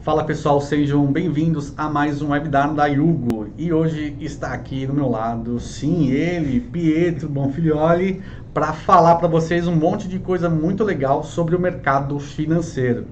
Fala pessoal, sejam bem-vindos a mais um webinar da Yugo. E hoje está aqui do meu lado, sim, ele, Pietro Bonfilioli, para falar para vocês um monte de coisa muito legal sobre o mercado financeiro.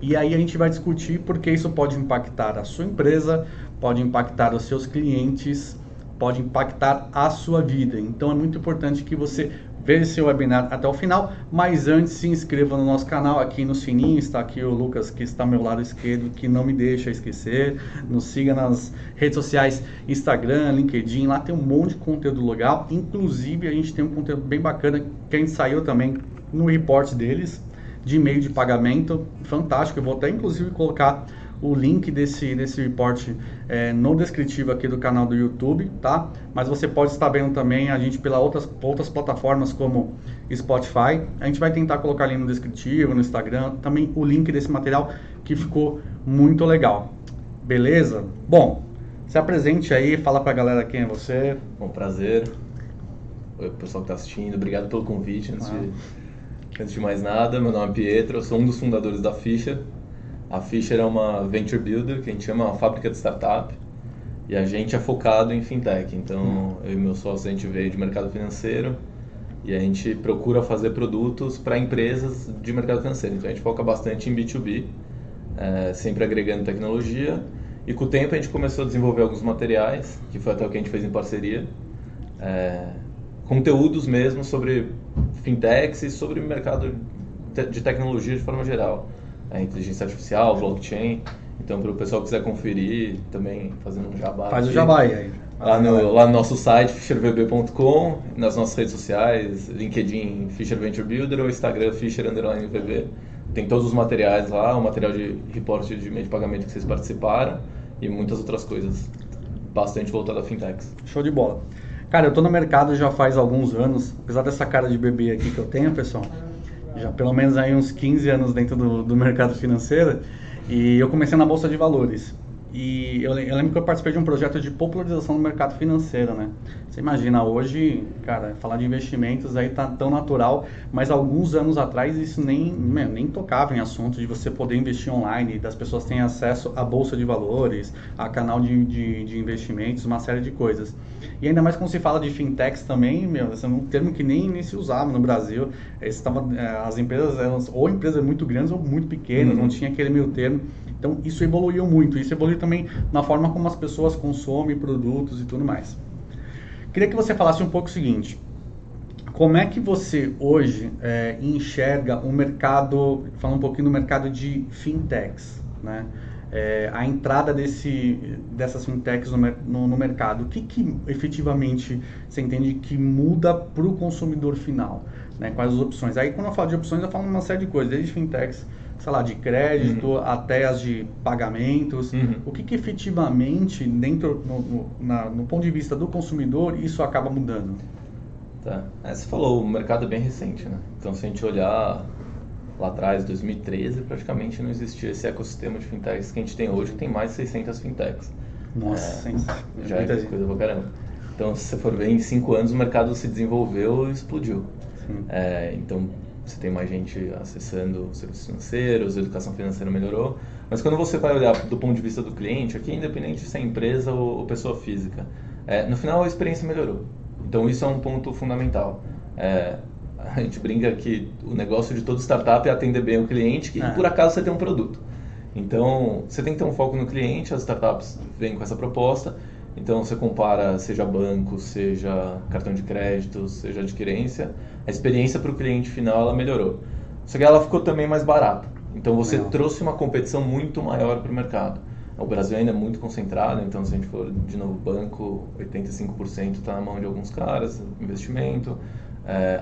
E aí a gente vai discutir porque isso pode impactar a sua empresa, pode impactar os seus clientes, pode impactar a sua vida. Então é muito importante que você veja esse webinar até o final, mas antes se inscreva no nosso canal, aqui no sininho, está aqui o Lucas que está ao meu lado esquerdo, que não me deixa esquecer, nos siga nas redes sociais, Instagram, LinkedIn, lá tem um monte de conteúdo legal, inclusive a gente tem um conteúdo bem bacana que a gente saiu também no report deles, de e-mail de pagamento, fantástico, eu vou até inclusive colocar o link desse report no descritivo aqui do canal do YouTube, tá? Mas você pode estar vendo também a gente pelas outras plataformas como Spotify. A gente vai tentar colocar ali no descritivo, no Instagram, também o link desse material que ficou muito legal. Beleza? Bom, se apresente aí, fala pra galera quem é você. Bom, prazer. Oi, pessoal que está assistindo, obrigado pelo convite. Antes de mais nada, meu nome é Pietro, eu sou um dos fundadores da Fisher. A Fisher é uma venture builder, que a gente chama uma fábrica de startup, e a gente é focado em fintech. Então, eu e meu sócio, a gente veio de mercado financeiro e a gente procura fazer produtos para empresas de mercado financeiro. Então, a gente foca bastante em B2B, sempre agregando tecnologia. E com o tempo, a gente começou a desenvolver alguns materiais, que foi até o que a gente fez em parceria, conteúdos mesmo sobre fintechs e sobre o mercado de tecnologia de forma geral. Inteligência artificial, blockchain. Então, para o pessoal que quiser conferir, também fazendo um jabá. Faz o jabá aí. Lá no nosso site, fishervb.com, nas nossas redes sociais, LinkedIn, Fisher Venture Builder, ou Instagram, Fisher_VB. Tem todos os materiais lá, o material de reporte de meio de pagamento que vocês participaram e muitas outras coisas, bastante voltado a fintechs. Show de bola. Cara, eu tô no mercado já faz alguns anos, apesar dessa cara de bebê aqui que eu tenho, pessoal, já pelo menos aí uns 15 anos dentro do mercado financeiro, e eu comecei na Bolsa de Valores. E eu lembro que eu participei de um projeto de popularização do mercado financeiro, né? Você imagina, hoje, cara, falar de investimentos aí tá tão natural, mas alguns anos atrás isso nem tocava em assunto de você poder investir online, das pessoas terem acesso à Bolsa de Valores, a canal de investimentos, uma série de coisas. E ainda mais quando se fala de fintechs também, esse é um termo que nem se usava no Brasil. As empresas eram ou empresas muito grandes ou muito pequenas, não tinha aquele meio termo. Então isso evoluiu muito, isso evoluiu também na forma como as pessoas consomem produtos e tudo mais. Queria que você falasse um pouco o seguinte, como é que você hoje enxerga o mercado, falando um pouquinho do mercado de fintechs, né? A entrada dessas fintechs no mercado, o que efetivamente você entende que muda para o consumidor final? Né? Quais as opções? Aí quando eu falo de opções, eu falo uma série de coisas, desde fintechs, sei lá, de crédito até as de pagamentos. O que efetivamente, dentro, no ponto de vista do consumidor, isso acaba mudando? Tá. Você falou, o mercado é bem recente, né? Então, se a gente olhar lá atrás, 2013, praticamente não existia esse ecossistema de fintechs que a gente tem hoje, tem mais de 600 fintechs. Nossa, já é coisa pra caramba. Então, se você for ver, em 5 anos o mercado se desenvolveu e explodiu. Então, você tem mais gente acessando serviços financeiros, a educação financeira melhorou. Mas quando você vai olhar do ponto de vista do cliente, aqui independente se é empresa ou pessoa física, no final a experiência melhorou. Então isso é um ponto fundamental. A gente brinca que o negócio de toda startup é atender bem o cliente e por acaso você tem um produto. Então você tem que ter um foco no cliente, as startups vêm com essa proposta. Então você compara, seja banco, seja cartão de crédito, seja adquirência, a experiência para o cliente final ela melhorou. Só que ela ficou também mais barata. Então você trouxe uma competição muito maior para o mercado. O Brasil ainda é muito concentrado, então se a gente for de novo banco, 85% está na mão de alguns caras, investimento,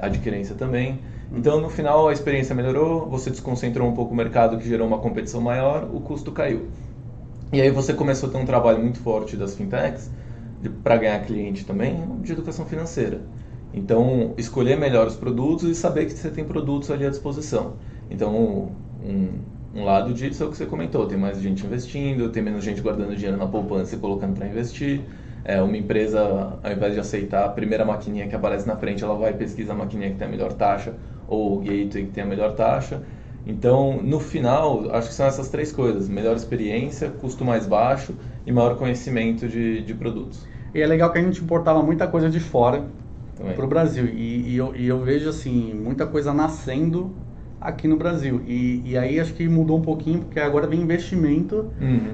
adquirência também. Então no final a experiência melhorou, você desconcentrou um pouco o mercado que gerou uma competição maior, o custo caiu. E aí você começou a ter um trabalho muito forte das fintechs para ganhar cliente também de educação financeira. Então, escolher melhor os produtos e saber que você tem produtos ali à disposição. Então, um lado disso é o que você comentou, tem mais gente investindo, tem menos gente guardando dinheiro na poupança e colocando para investir. Uma empresa, ao invés de aceitar a primeira maquininha que aparece na frente, ela vai pesquisar a maquininha que tem a melhor taxa ou o gateway que tem a melhor taxa. Então, no final, acho que são essas três coisas: melhor experiência, custo mais baixo e maior conhecimento de produtos. E é legal que a gente importava muita coisa de fora Também. para o Brasil. E eu vejo assim, muita coisa nascendo aqui no Brasil. E aí acho que mudou um pouquinho, porque agora vem investimento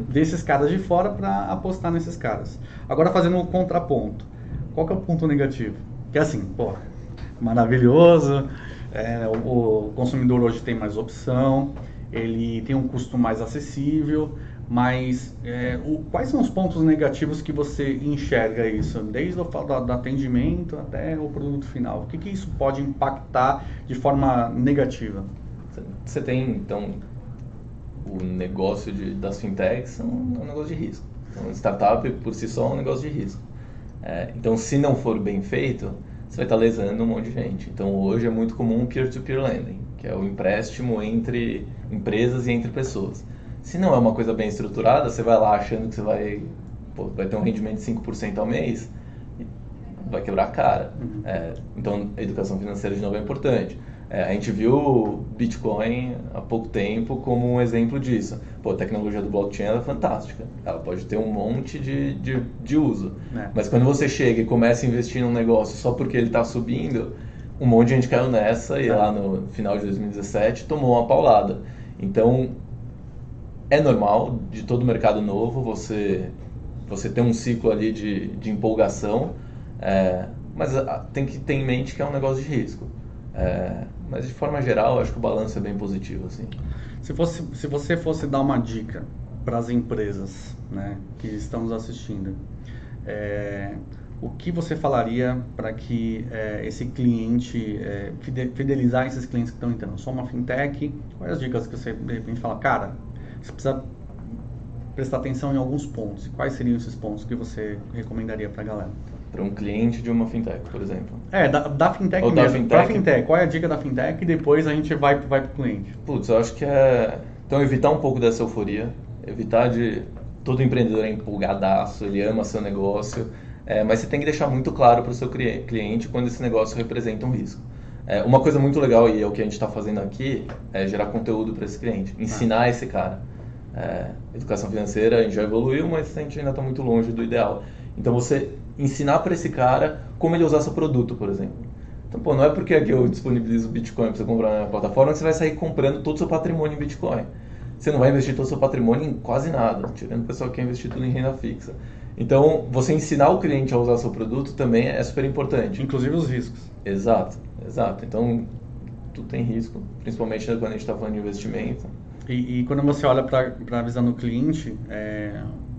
desses caras de fora para apostar nesses caras. Agora fazendo um contraponto. Qual que é o ponto negativo? Que é assim, pô, maravilhoso, o consumidor hoje tem mais opção, ele tem um custo mais acessível, mas quais são os pontos negativos que você enxerga isso? Desde o do atendimento até o produto final. O que isso pode impactar de forma negativa? Você tem, então, o negócio das fintechs é um negócio de risco. Então, startup, por si só, é um negócio de risco. Então, se não for bem feito, você vai estar lesando um monte de gente. Então, hoje é muito comum peer-to-peer lending, que é o empréstimo entre empresas e entre pessoas. Se não é uma coisa bem estruturada, você vai lá achando que você vai ter um rendimento de 5% ao mês, e vai quebrar a cara. Então, a educação financeira, de novo, é importante. A gente viu o Bitcoin há pouco tempo como um exemplo disso. A tecnologia do blockchain é fantástica. Ela pode ter um monte de uso. Mas quando você chega e começa a investir num negócio só porque ele está subindo, um monte de gente caiu nessa e lá no final de 2017 tomou uma paulada. Então, é normal, de todo mercado novo, você ter um ciclo ali de empolgação, mas tem que ter em mente que é um negócio de risco. Mas de forma geral, acho que o balanço é bem positivo, assim. Se você fosse dar uma dica para as empresas, né, que estão nos assistindo, o que você falaria para que esse cliente, fidelizar esses clientes que estão entrando? Sou uma fintech, quais as dicas que você de repente fala, cara, você precisa prestar atenção em alguns pontos? Quais seriam esses pontos que você recomendaria para a galera? Para um cliente de uma fintech, por exemplo. Da fintech ou mesmo. Para fintech, qual é a dica da fintech? E depois a gente vai para o cliente. Putz, eu acho que então, evitar um pouco dessa euforia. Evitar de... Todo empreendedor é empolgadaço, ele ama seu negócio. Mas você tem que deixar muito claro para o seu cliente quando esse negócio representa um risco. Uma coisa muito legal, e é o que a gente está fazendo aqui, é gerar conteúdo para esse cliente. Ensinar esse cara. Educação financeira, a gente já evoluiu, mas a gente ainda está muito longe do ideal. Então, você ensinar para esse cara como ele usar seu produto, por exemplo. Então, não é porque aqui eu disponibilizo Bitcoin para você comprar na minha plataforma que você vai sair comprando todo o seu patrimônio em Bitcoin. Você não vai investir todo o seu patrimônio em quase nada, tirando o pessoal que quer investir tudo em renda fixa. Então, você ensinar o cliente a usar seu produto também é super importante. Inclusive os riscos. Exato. Então, tudo tem risco, principalmente quando a gente está falando de investimento. E quando você olha para a visão do cliente,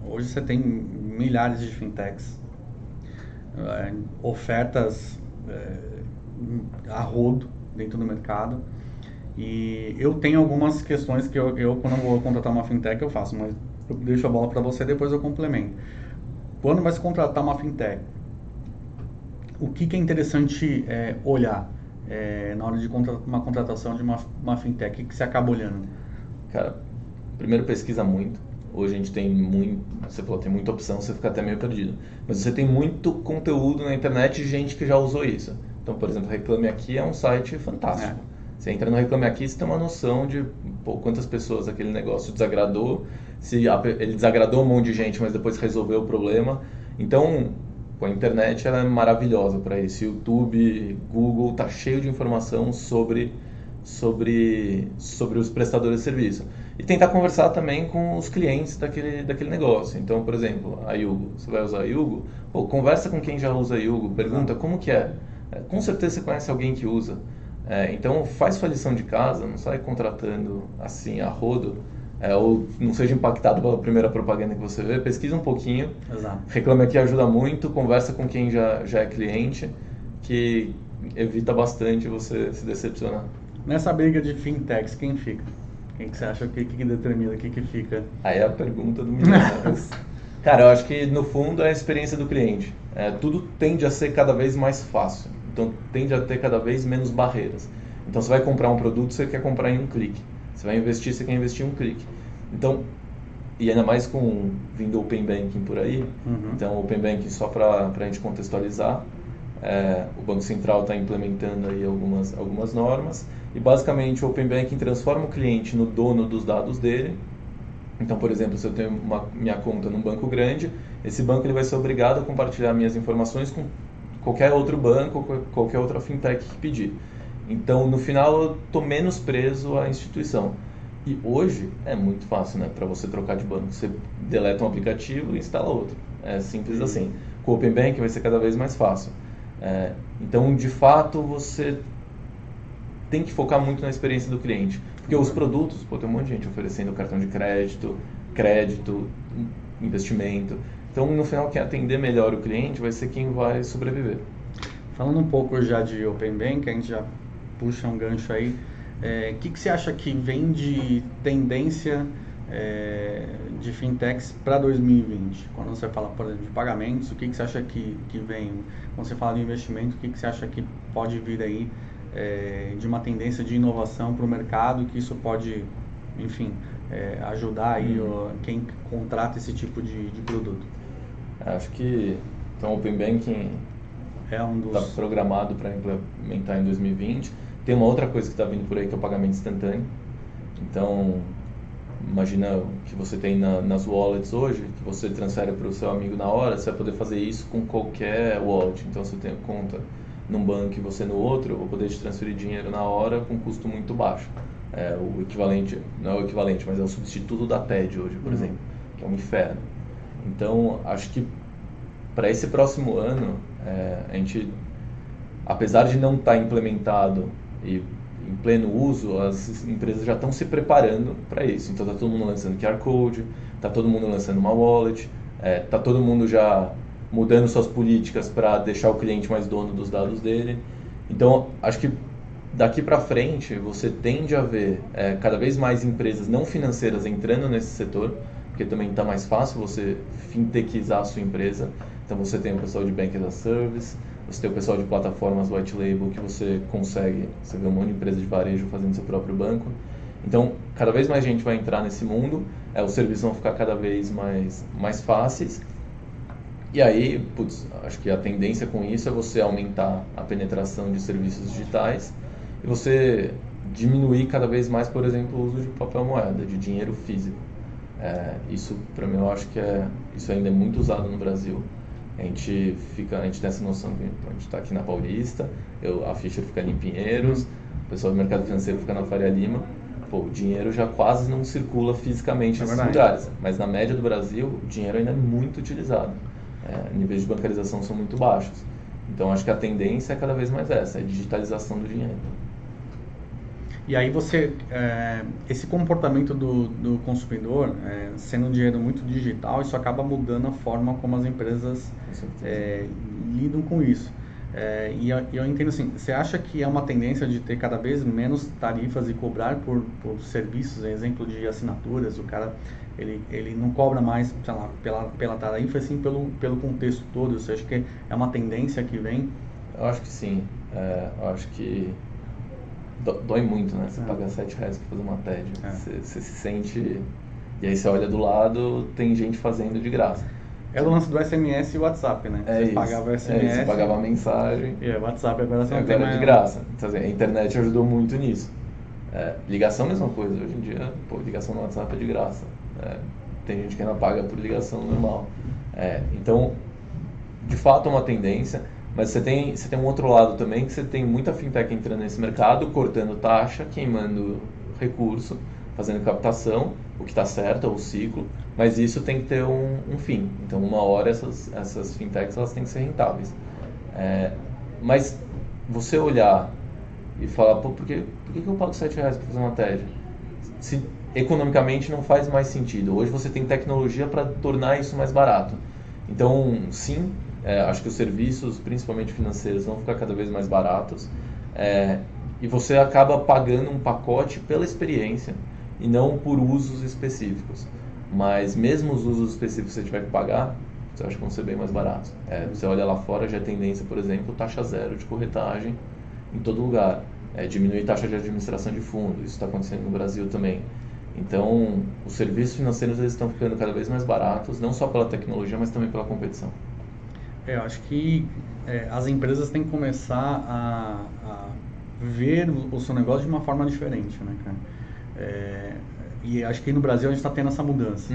hoje você tem milhares de fintechs, ofertas a rodo dentro do mercado, e eu tenho algumas questões que eu quando vou contratar uma fintech eu faço, mas eu deixo a bola para você, depois eu complemento. Quando vai se contratar uma fintech, o que é interessante olhar na hora de uma contratação de uma fintech? O que você acaba olhando? Cara, primeiro pesquisa muito. Hoje a gente tem você falou, tem muita opção, você fica até meio perdido. Mas você tem muito conteúdo na internet de gente que já usou isso. Então, por exemplo, Reclame Aqui é um site fantástico. Você entra no Reclame Aqui, você tem uma noção de quantas pessoas aquele negócio desagradou, se ele desagradou um monte de gente, mas depois resolveu o problema. Então, a internet ela é maravilhosa para isso. YouTube, Google, tá cheio de informação sobre os prestadores de serviço. E tentar conversar também com os clientes daquele negócio. Então, por exemplo, a Yugo. Você vai usar a Yugo? Conversa com quem já usa a Yugo, pergunta como que é. Com certeza você conhece alguém que usa. Então, faz sua lição de casa, não sai contratando assim a rodo, ou não seja impactado pela primeira propaganda que você vê, pesquisa um pouquinho. Exato. Reclame Aqui ajuda muito, conversa com quem já é cliente, que evita bastante você se decepcionar. Nessa briga de fintechs, quem fica? Quem que você acha que determina, que fica? Aí é a pergunta do milhão. Cara, eu acho que no fundo é a experiência do cliente. Tudo tende a ser cada vez mais fácil. Então tende a ter cada vez menos barreiras. Então você vai comprar um produto, você quer comprar em um clique. Você vai investir, você quer investir em um clique. Então, e ainda mais com vindo Open Banking por aí. Então Open Banking, só para a gente contextualizar, o Banco Central está implementando aí algumas normas E basicamente o Open Banking transforma o cliente no dono dos dados dele. Então, por exemplo, se eu tenho minha conta num banco grande, esse banco ele vai ser obrigado a compartilhar minhas informações com qualquer outro banco, qualquer outra fintech que pedir. Então, no final, eu estou menos preso à instituição. E hoje é muito fácil, né? Para você trocar de banco, você deleta um aplicativo e instala outro. É simples assim. Com o Open Banking vai ser cada vez mais fácil. Então, de fato, você tem que focar muito na experiência do cliente. Porque os produtos, tem um monte de gente oferecendo cartão de crédito, investimento. Então, no final, quem atender melhor o cliente vai ser quem vai sobreviver. Falando um pouco já de Open Banking, a gente já puxa um gancho aí. O que você acha que vem de tendência de fintechs para 2020? Quando você fala, por exemplo, de pagamentos, o que você acha que vem? Quando você fala de investimento, o que você acha que pode vir aí de uma tendência de inovação para o mercado, que isso pode, enfim, ajudar aí quem contrata esse tipo de produto? Acho que então, o Open Banking está programado para implementar em 2020. Tem uma outra coisa que está vindo por aí, que é o pagamento instantâneo. Então, imagina que você tem nas wallets hoje, que você transfere para o seu amigo na hora, você vai poder fazer isso com qualquer wallet. Então, se eu tenho conta num banco e você no outro, eu vou poder te transferir dinheiro na hora com custo muito baixo. O equivalente, não é o equivalente, mas é o substituto da TED hoje, por exemplo, que é um inferno. Então, acho que para esse próximo ano, a gente, apesar de não estar implementado e em pleno uso, as empresas já estão se preparando para isso. Então, está todo mundo lançando QR Code, está todo mundo lançando uma wallet, está todo mundo já mudando suas políticas para deixar o cliente mais dono dos dados dele. Então, acho que daqui para frente, você tende a ver cada vez mais empresas não financeiras entrando nesse setor, porque também está mais fácil você fintechizar a sua empresa. Então, você tem o pessoal de Bank as a Service, você tem o pessoal de plataformas white label que você vê um monte de empresa de varejo fazendo seu próprio banco. Então, cada vez mais gente vai entrar nesse mundo, os serviços vão ficar cada vez mais fáceis. E aí, acho que a tendência com isso é você aumentar a penetração de serviços digitais e você diminuir cada vez mais, por exemplo, o uso de papel moeda, de dinheiro físico. Isso, para mim, eu acho que isso ainda é muito usado no Brasil. A gente tem essa noção que a gente está aqui na Paulista, a Fischer fica ali em Pinheiros, o pessoal do mercado financeiro fica na Faria Lima. O dinheiro já quase não circula fisicamente nesses lugares, mas na média do Brasil, o dinheiro ainda é muito utilizado. Níveis de bancarização são muito baixos. Então, acho que a tendência é cada vez mais essa, a digitalização do dinheiro. E aí esse comportamento do consumidor, sendo um dinheiro muito digital, isso acaba mudando a forma como as empresas lidam com isso. E eu entendo assim, você acha que é uma tendência de ter cada vez menos tarifas e cobrar por serviços, exemplo de assinaturas, o cara ele não cobra mais, sei lá, pela tarifa, assim pelo contexto todo? Você acha que é uma tendência que vem? Eu acho que sim. Eu acho que dói muito, né? Você paga R$7 para fazer uma TED. Você se sente... E aí você olha do lado, tem gente fazendo de graça. É o lance do SMS e WhatsApp, né? Você pagava o SMS. Você pagava a mensagem. E o WhatsApp agora você não tem mais... mais... de graça. Então, assim, a internet ajudou muito nisso. Ligação, mesma coisa. Hoje em dia, ligação no WhatsApp é de graça. Tem gente que ainda paga por ligação normal. Então, de fato, é uma tendência. Mas você tem um outro lado também, que você tem muita fintech entrando nesse mercado, cortando taxa, queimando recurso, fazendo captação, o que está certo, é o ciclo, mas isso tem que ter um fim. Então, uma hora essas fintechs elas têm que ser rentáveis. Mas você olhar e falar, por que eu pago R$7 para fazer uma TED? Se economicamente não faz mais sentido. Hoje você tem tecnologia para tornar isso mais barato. Então, sim, acho que os serviços, principalmente financeiros, vão ficar cada vez mais baratos. E você acaba pagando um pacote pela experiência e não por usos específicos. Mas mesmo os usos específicos que você tiver que pagar, você acha que vão ser bem mais baratos. Você olha lá fora, já é tendência, por exemplo, taxa zero de corretagem em todo lugar. Diminuir taxa de administração de fundo, isso está acontecendo no Brasil também. Então, os serviços financeiros eles estão ficando cada vez mais baratos, não só pela tecnologia, mas também pela competição. Eu acho que as empresas têm que começar a ver o seu negócio de uma forma diferente, né, cara? E acho que no Brasil a gente está tendo essa mudança.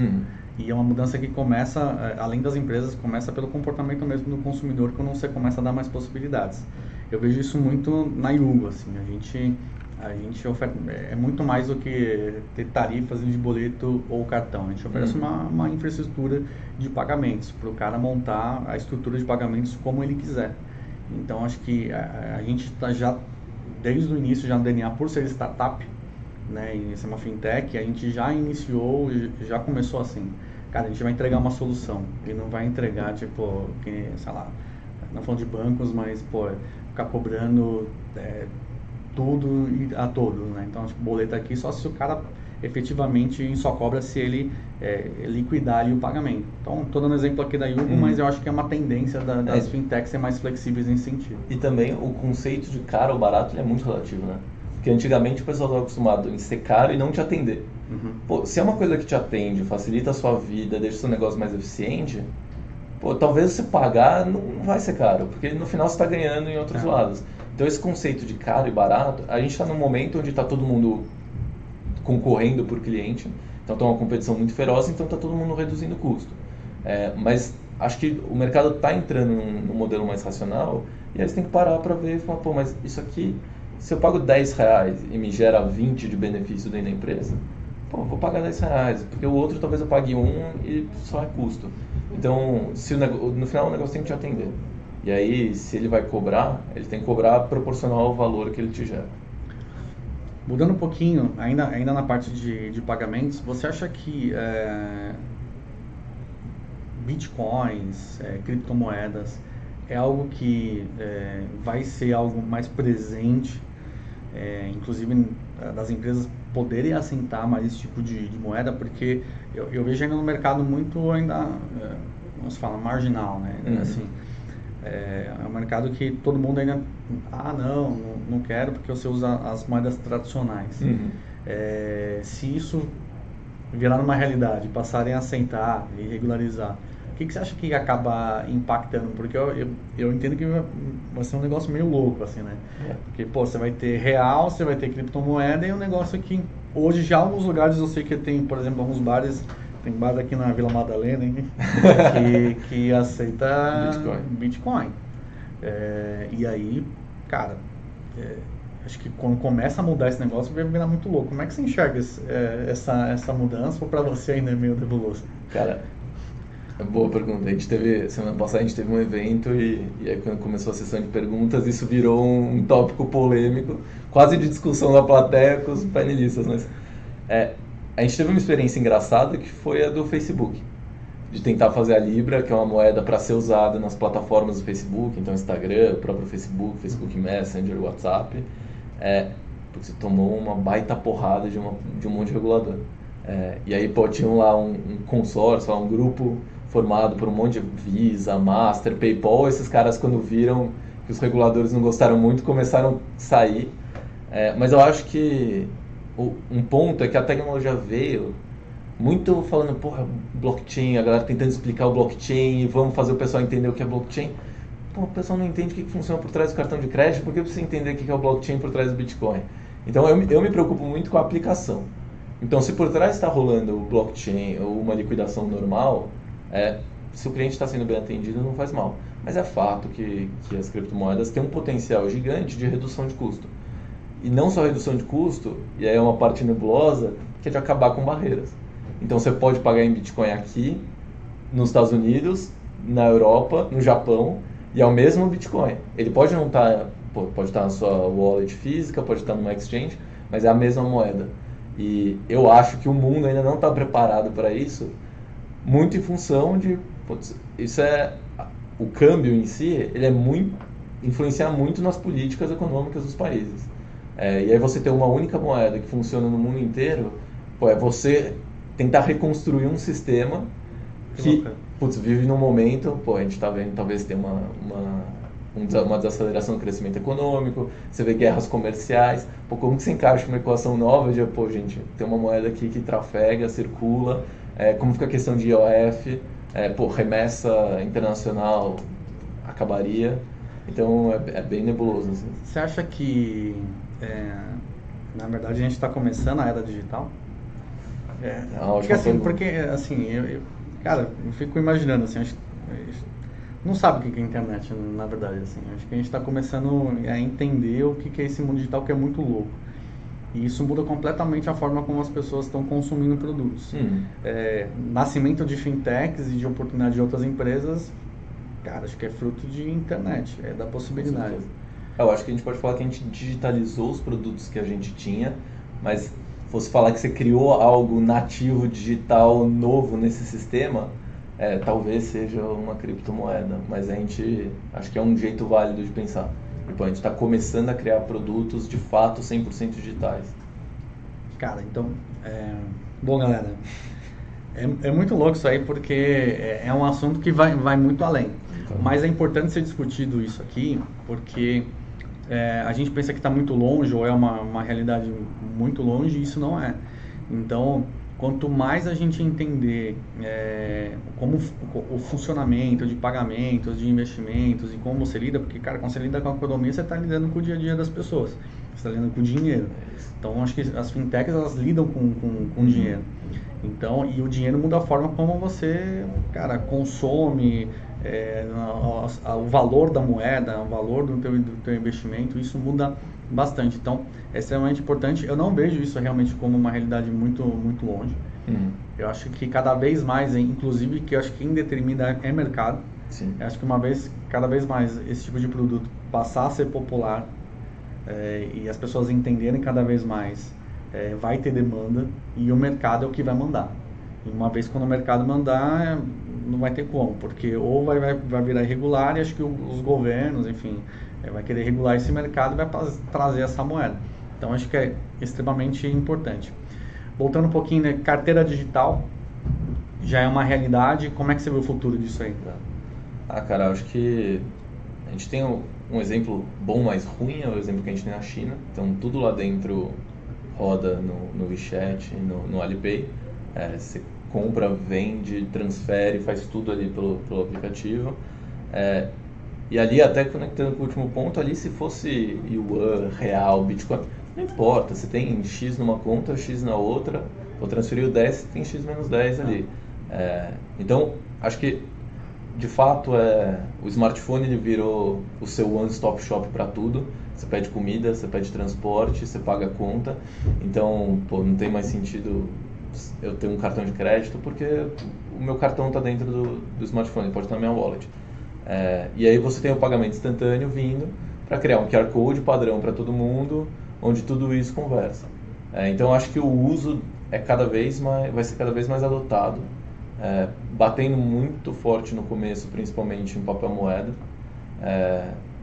E é uma mudança que começa, além das empresas, começa pelo comportamento mesmo do consumidor, quando você começa a dar mais possibilidades. Eu vejo isso muito na Yugo, assim, a gente oferta, é muito mais do que ter tarifas de boleto ou cartão. A gente oferece uma infraestrutura de pagamentos, para o cara montar a estrutura de pagamentos como ele quiser. Então, acho que a gente está já, desde o início, já no DNA, por ser startup, né, e ser uma fintech, a gente já iniciou, já começou assim. Cara, a gente vai entregar uma solução, e não vai entregar, tipo, que, sei lá, não falando de bancos, mas, pô, ficar cobrando tudo e a todos, né? Então, tipo, boleto aqui só se o cara efetivamente só cobra se ele liquidar ali o pagamento. Então, estou dando exemplo aqui da Yugo, mas eu acho que é uma tendência das fintechs ser mais flexíveis nesse sentido. E também o conceito de caro ou barato ele é muito relativo, né? Porque antigamente o pessoal estava acostumado em ser caro e não te atender. Pô, se é uma coisa que te atende, facilita a sua vida, deixa o seu negócio mais eficiente, pô, talvez você pagar não vai ser caro, porque no final você está ganhando em outros lados. Então esse conceito de caro e barato, a gente está num momento onde está todo mundo concorrendo por cliente, então está uma competição muito feroz, então está todo mundo reduzindo o custo. Mas acho que o mercado está entrando num modelo mais racional e aí você tem que parar para ver e falar, pô, mas isso aqui, se eu pago R$10 e me gera 20 de benefício dentro da empresa, pô, vou pagar R$10, porque o outro talvez eu pague 1 e só é custo. Então, no final o negócio tem que te atender. E aí, se ele vai cobrar, ele tem que cobrar proporcional ao valor que ele te gera. Mudando um pouquinho, ainda na parte de pagamentos, você acha que bitcoins, criptomoedas, é algo que vai ser algo mais presente, inclusive das empresas poderem assentar mais esse tipo de moeda, porque eu vejo ainda no mercado muito vamos falar, marginal, né? Assim, é um mercado que todo mundo ainda, não quero porque você usa as moedas tradicionais. Se isso virar uma realidade, passarem a assentar e regularizar, o que você acha que acaba impactando? Porque eu entendo que vai ser um negócio meio louco, assim, né? Porque, pô, você vai ter real, você vai ter criptomoeda e um negócio que hoje já alguns lugares eu sei que tem, por exemplo, alguns bares, tem bar aqui na Vila Madalena, hein, que aceita Bitcoin. E aí, cara, acho que quando começa a mudar esse negócio vai virar muito louco. Como é que você enxerga essa mudança, ou para você ainda é meio nebuloso? Cara, boa pergunta. Semana passada a gente teve um evento e aí quando começou a sessão de perguntas, isso virou um tópico polêmico, quase de discussão da plateia com os painelistas. Mas a gente teve uma experiência engraçada que foi a do Facebook, de tentar fazer a Libra, que é uma moeda para ser usada nas plataformas do Facebook, então Instagram, o próprio Facebook Messenger, WhatsApp. Porque você tomou uma baita porrada de um monte de regulador. E aí, pô, tinham lá um consórcio, um grupo formado por um monte de Visa, Master, PayPal. Esses caras, quando viram que os reguladores não gostaram muito, começaram a sair. Mas eu acho que um ponto é que a tecnologia veio muito falando, porra, blockchain, a galera tentando explicar o blockchain, vamos fazer o pessoal entender o que é blockchain. Pô, o pessoal não entende o que funciona por trás do cartão de crédito, por que precisa entender o que é o blockchain por trás do Bitcoin? Então eu me preocupo muito com a aplicação. Então, se por trás está rolando o blockchain ou uma liquidação normal, se o cliente está sendo bem atendido, não faz mal. Mas é fato que as criptomoedas têm um potencial gigante de redução de custo. E não só redução de custo, e aí é uma parte nebulosa, que é de acabar com barreiras. Então, você pode pagar em Bitcoin aqui, nos Estados Unidos, na Europa, no Japão, e é o mesmo Bitcoin. Ele pode não estar, pode estar na sua wallet física, pode estar numa exchange, mas é a mesma moeda. E eu acho que o mundo ainda não está preparado para isso, muito em função de, o câmbio em si, ele influencia muito nas políticas econômicas dos países. E aí você ter uma única moeda que funciona no mundo inteiro, é você tentar reconstruir um sistema que vive num momento, a gente está vendo talvez ter uma desaceleração do crescimento econômico, você vê guerras comerciais, como que se encaixa uma equação nova de, gente, tem uma moeda aqui que trafega, circula, como fica a questão de IOF, remessa internacional acabaria. Então é bem nebuloso. Assim. Você acha que, na verdade, a gente está começando a era digital? Porque assim, cara, eu fico imaginando assim, a gente não sabe o que é internet, na verdade, assim. Acho que a gente está começando a entender o que é esse mundo digital, que é muito louco. E isso muda completamente a forma como as pessoas estão consumindo produtos. Nascimento de fintechs e de oportunidade de outras empresas, cara, acho que é fruto de internet, é da possibilidade. Eu acho que a gente pode falar que a gente digitalizou os produtos que a gente tinha, mas fosse falar que você criou algo nativo, digital, novo nesse sistema, talvez seja uma criptomoeda, mas a gente acho que é um jeito válido de pensar. Então, a gente está começando a criar produtos de fato 100% digitais. Cara, então, bom, galera, é muito louco isso aí porque é um assunto que vai muito além. Mas é importante ser discutido isso aqui porque a gente pensa que está muito longe ou é uma realidade muito longe e isso não é. Então, quanto mais a gente entender como o funcionamento de pagamentos, de investimentos e como você lida, porque, cara, quando você lida com a economia, você está lidando com o dia a dia das pessoas, você está lidando com o dinheiro. Então, acho que as fintechs, elas lidam com dinheiro. Então, e o dinheiro muda a forma como você, cara, consome, o valor da moeda, o valor do teu investimento, isso muda bastante. Então, é extremamente importante. Eu não vejo isso realmente como uma realidade muito, muito longe. Eu acho que cada vez mais, inclusive, que eu acho que quem determina é mercado. Sim. Eu acho que cada vez mais, esse tipo de produto passar a ser popular e as pessoas entenderem cada vez mais, vai ter demanda e o mercado é o que vai mandar. E uma vez quando o mercado mandar, não vai ter como, porque ou vai virar irregular e acho que os governos, enfim, vai querer regular esse mercado e vai trazer essa moeda. Então acho que é extremamente importante. Voltando um pouquinho, né, carteira digital já é uma realidade. Como é que você vê o futuro disso aí? Cara, eu acho que a gente tem um exemplo bom, mas ruim, é o exemplo que a gente tem na China. Então tudo lá dentro roda no WeChat, no Alipay. Você compra, vende, transfere, faz tudo ali pelo aplicativo. E ali, até conectando com o último ponto, ali se fosse Yuan, Real, Bitcoin, não importa, você tem X numa conta, X na outra, vou transferir o 10, você tem X menos 10 ali. Então, acho que, de fato, o smartphone ele virou o seu one-stop shop para tudo. Você pede comida, você pede transporte, você paga a conta. Então, não tem mais sentido eu ter um cartão de crédito, porque o meu cartão está dentro do smartphone, pode estar na minha wallet. E aí você tem o pagamento instantâneo vindo para criar um QR Code padrão para todo mundo, onde tudo isso conversa. Então acho que o uso vai ser cada vez mais adotado, batendo muito forte no começo, principalmente em papel moeda,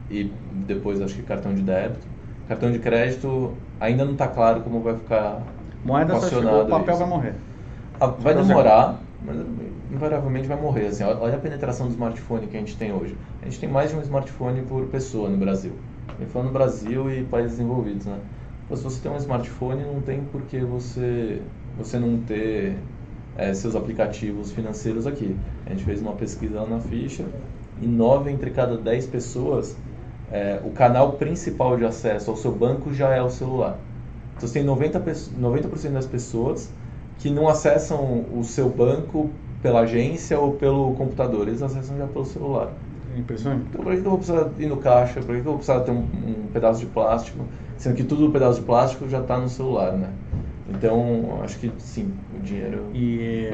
e depois acho que cartão de débito. Cartão de crédito ainda não está claro como vai ficar. Moeda só chegou, o papel vai morrer. Vai demorar, mas invariavelmente vai morrer. Assim, olha a penetração do smartphone que a gente tem hoje. A gente tem mais de um smartphone por pessoa no Brasil. Eu falo no Brasil e países desenvolvidos, né? Então, se você tem um smartphone, não tem por que você não ter seus aplicativos financeiros aqui. A gente fez uma pesquisa lá na ficha e 9 entre cada 10 pessoas, o canal principal de acesso ao seu banco já é o celular. Então, você tem 90% das pessoas que não acessam o seu banco pela agência ou pelo computador, eles acessam já pelo celular. Impressionante. Então, para que eu vou precisar ir no caixa? Para que eu vou precisar ter um pedaço de plástico? Sendo que tudo o pedaço de plástico já está no celular, né? Então, acho que sim, o dinheiro... E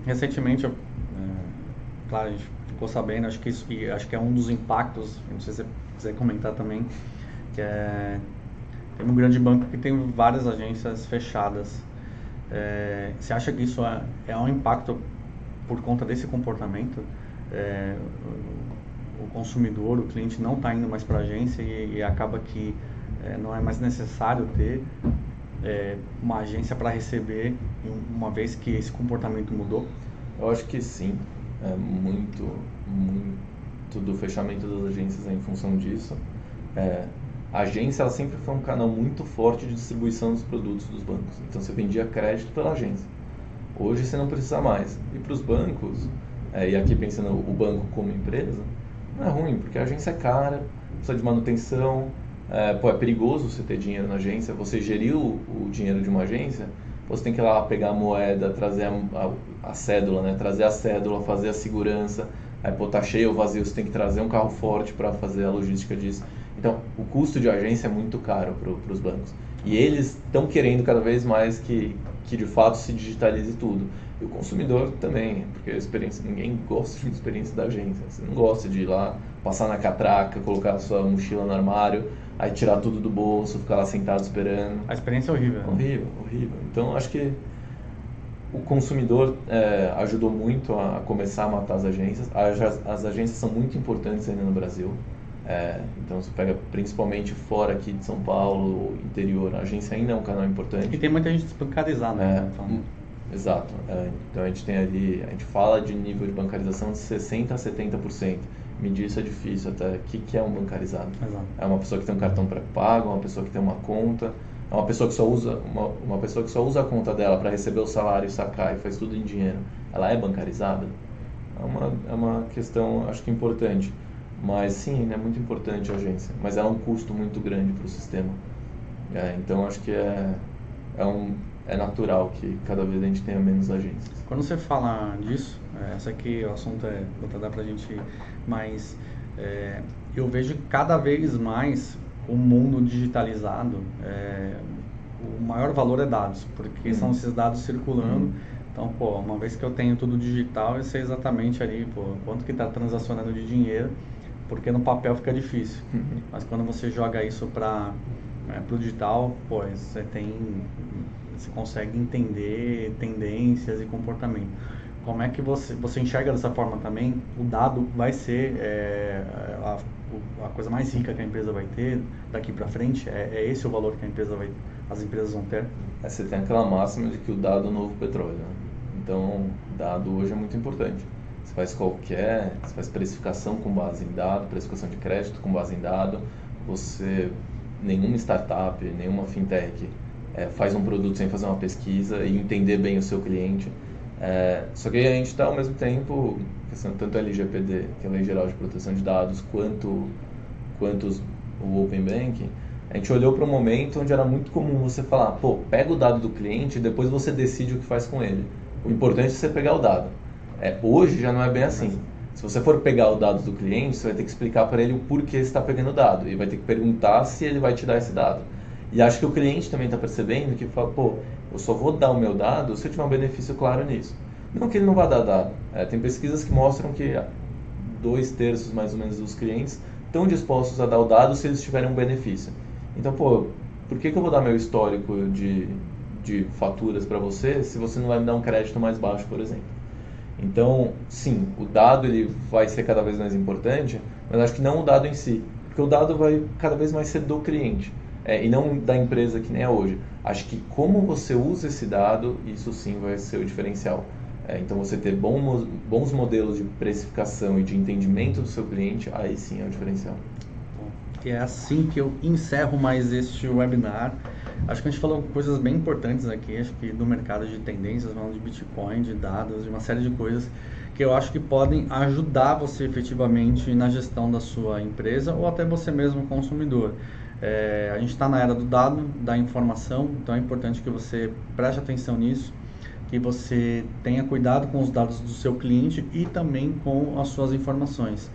recentemente, claro, a gente ficou sabendo, acho que é um dos impactos, não sei se você quiser comentar também, que tem um grande banco que tem várias agências fechadas. Você acha que isso é um impacto por conta desse comportamento? O consumidor, o cliente não está indo mais para a agência e acaba que não é mais necessário ter uma agência para receber, uma vez que esse comportamento mudou? Eu acho que sim, muito do fechamento das agências em função disso. A agência ela sempre foi um canal muito forte de distribuição dos produtos dos bancos. Então você vendia crédito pela agência. Hoje você não precisa mais. E para os bancos, e aqui pensando o banco como empresa, não é ruim, porque a agência é cara, precisa de manutenção, é perigoso você ter dinheiro na agência, você gerir o dinheiro de uma agência, você tem que ir lá pegar a moeda, trazer a cédula, né? Trazer a cédula, fazer a segurança, aí pô, tá cheio ou vazio, você tem que trazer um carro forte para fazer a logística disso. Então, o custo de agência é muito caro para os bancos. E eles estão querendo cada vez mais que de fato se digitalize tudo. E o consumidor também, porque a experiência, ninguém gosta de uma experiência da agência. Você não gosta de ir lá, passar na catraca, colocar a sua mochila no armário, aí tirar tudo do bolso, ficar lá sentado esperando. A experiência é horrível. Horrível, horrível. Então, acho que o consumidor ajudou muito a começar a matar as agências. As agências são muito importantes ainda no Brasil. Então, você pega principalmente fora aqui de São Paulo, interior, a agência ainda é um canal importante. E tem muita gente desbancarizada, né? Exato. Então, a gente fala de nível de bancarização de 60% a 70%. Medir isso é difícil até. O que é um bancarizado? Exato. É uma pessoa que tem um cartão pré-pago, uma pessoa que tem uma conta, é uma pessoa que só usa a conta dela para receber o salário e sacar e faz tudo em dinheiro. Ela é bancarizada? É uma questão, acho que importante. Mas sim, é muito importante a agência, mas ela é um custo muito grande para o sistema. Então acho que é natural que cada vez a gente tenha menos agências. Quando você fala disso, esse aqui o assunto vou dar pra gente, mas eu vejo cada vez mais o mundo digitalizado, o maior valor é dados, porque são esses dados circulando. Então, pô, uma vez que eu tenho tudo digital, eu sei exatamente ali, pô, quanto que está transacionando de dinheiro, porque no papel fica difícil. Mas quando você joga isso para o digital, pô, você consegue entender tendências e comportamento. Como é que você enxerga dessa forma também? O dado vai ser a coisa mais rica que a empresa vai ter daqui para frente? É esse o valor que as empresas vão ter? Você tem aquela máxima de que o dado é o novo petróleo, né? Então, dado hoje é muito importante. Você faz precificação com base em dado, precificação de crédito com base em dado. Nenhuma startup, nenhuma fintech faz um produto sem fazer uma pesquisa e entender bem o seu cliente. Só que a gente está ao mesmo tempo, tanto a LGPD, que é a Lei Geral de Proteção de Dados, quanto o Open Banking, a gente olhou para um momento onde era muito comum você falar, pô, pega o dado do cliente e depois você decide o que faz com ele. O importante é você pegar o dado. Hoje já não é bem assim. Se você for pegar o dado do cliente, você vai ter que explicar para ele o porquê você está pegando o dado e vai ter que perguntar se ele vai te dar esse dado. E acho que o cliente também está percebendo que fala, pô, eu só vou dar o meu dado se eu tiver um benefício claro nisso. Não que ele não vá dar dado. Tem pesquisas que mostram que 2/3 mais ou menos dos clientes estão dispostos a dar o dado se eles tiverem um benefício. Então, pô, por que eu vou dar meu histórico de faturas para você se você não vai me dar um crédito mais baixo, por exemplo? Então, sim, o dado ele vai ser cada vez mais importante, mas acho que não o dado em si, porque o dado vai cada vez mais ser do cliente e não da empresa que nem é hoje. Acho que como você usa esse dado, isso sim vai ser o diferencial. Então, você ter bons modelos de precificação e de entendimento do seu cliente, aí sim é o diferencial. E é assim que eu encerro mais este webinar. Acho que a gente falou coisas bem importantes aqui, acho que do mercado de tendências, falando de Bitcoin, de dados, de uma série de coisas que eu acho que podem ajudar você efetivamente na gestão da sua empresa ou até você mesmo consumidor. A gente está na era do dado, da informação, então é importante que você preste atenção nisso, que você tenha cuidado com os dados do seu cliente e também com as suas informações.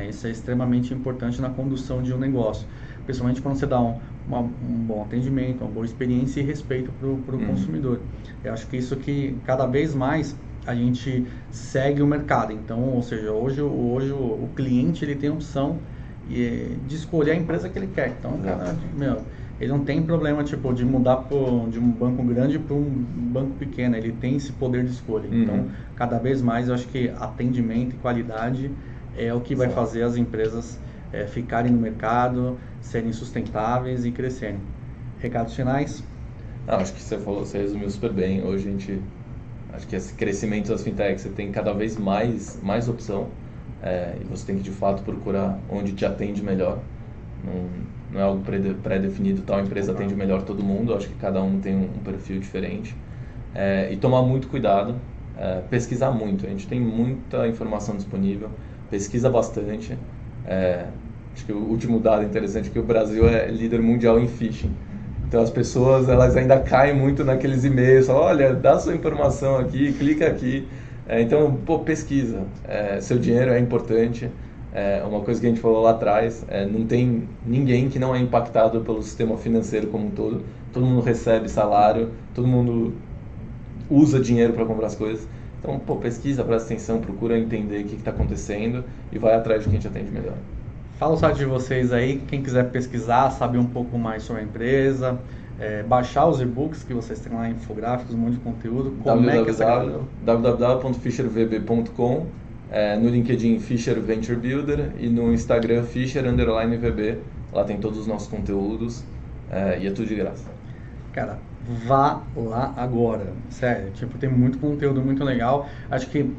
Isso é extremamente importante na condução de um negócio, principalmente quando você dá um bom atendimento, uma boa experiência e respeito para o consumidor. Eu acho que isso que cada vez mais a gente segue o mercado. Então, ou seja, hoje o cliente ele tem a opção de escolher a empresa que ele quer. Então, ele não tem problema tipo de mudar de um banco grande para um banco pequeno. Ele tem esse poder de escolha. Então, cada vez mais eu acho que atendimento e qualidade é o que vai fazer as empresas ficarem no mercado, serem sustentáveis e crescerem. Recados finais? Acho que você resumiu super bem. Hoje acho que esse crescimento das fintechs, você tem cada vez mais opção e você tem que de fato procurar onde te atende melhor. Não é algo pré-definido, tal empresa atende melhor todo mundo. Acho que cada um tem um perfil diferente. E tomar muito cuidado, pesquisar muito. A gente tem muita informação disponível. Pesquisa bastante, acho que o último dado interessante é que o Brasil é líder mundial em phishing. Então as pessoas elas ainda caem muito naqueles e-mails, falam, olha, dá sua informação aqui, clica aqui. Então, pô, pesquisa. Seu dinheiro é importante. Uma coisa que a gente falou lá atrás, não tem ninguém que não é impactado pelo sistema financeiro como um todo. Todo mundo recebe salário, todo mundo usa dinheiro para comprar as coisas. Então, pô, pesquisa, presta atenção, procura entender o que está acontecendo e vai atrás de quem te atende melhor. Fala o site de vocês aí, quem quiser pesquisar, saber um pouco mais sobre a empresa, baixar os e-books que vocês têm lá, infográficos, um monte de conteúdo. www.fishervb.com, no LinkedIn Fisher Venture Builder e no Instagram Fisher_VB. Lá tem todos os nossos conteúdos e é tudo de graça. Cara, vá lá agora, sério, tipo, tem muito conteúdo muito legal. Acho que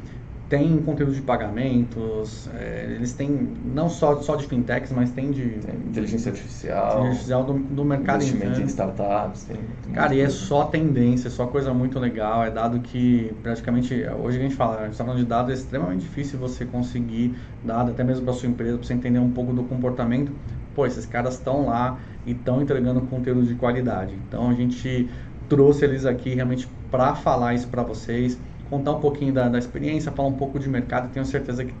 tem conteúdo de pagamentos, eles têm não só de fintechs, mas tem de inteligência artificial do mercado investimento em startups. Cara, e é só tendência, é só coisa muito legal, é dado que praticamente, hoje a gente está falando de dados, é extremamente difícil você conseguir dado, até mesmo para sua empresa, para você entender um pouco do comportamento. Pô, esses caras estão lá e estão entregando conteúdo de qualidade. Então a gente trouxe eles aqui realmente para falar isso para vocês, contar um pouquinho da experiência, falar um pouco de mercado, e tenho certeza que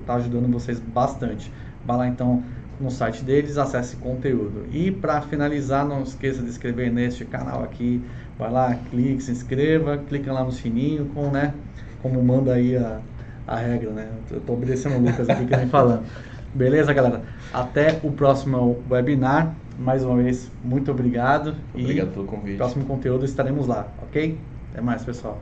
tá ajudando vocês bastante. Vai lá então no site deles, acesse conteúdo. E para finalizar, não esqueça de se inscrever neste canal aqui. Vai lá, clique, se inscreva, clica lá no sininho, como manda aí a regra, né? Eu tô obedecendo o Lucas aqui que vem falando. Beleza, galera? Até o próximo webinar. Mais uma vez, muito obrigado. Obrigado pelo convite. No próximo conteúdo estaremos lá, ok? Até mais, pessoal.